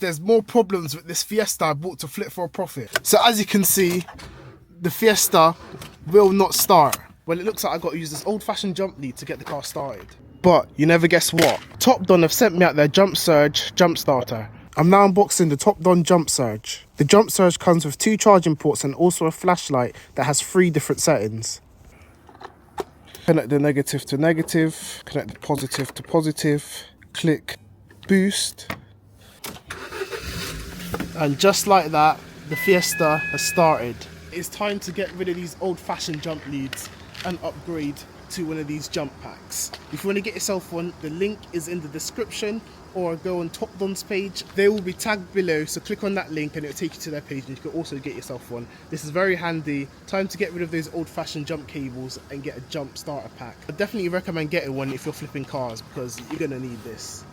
There's more problems with this Fiesta I bought to flip for a profit. So as you can see, the Fiesta will not start. Well, it looks like I got to use this old-fashioned jump lead to get the car started. But you never guess what? Top Don have sent me out their Jump Surge jump starter. I'm now unboxing the Top Don Jump Surge. The Jump Surge comes with 2 charging ports and also a flashlight that has 3 different settings. Connect the negative to negative, connect the positive to positive, click boost. And just like that, the Fiesta has started. It's time to get rid of these old-fashioned jump leads and upgrade to one of these jump packs. If you want to get yourself one, the link is in the description, or go on Top Don's page. They will be tagged below, so click on that link and it'll take you to their page and you can also get yourself one. This is very handy. Time to get rid of those old-fashioned jump cables and get a jump starter pack. I definitely recommend getting one if you're flipping cars because you're gonna need this.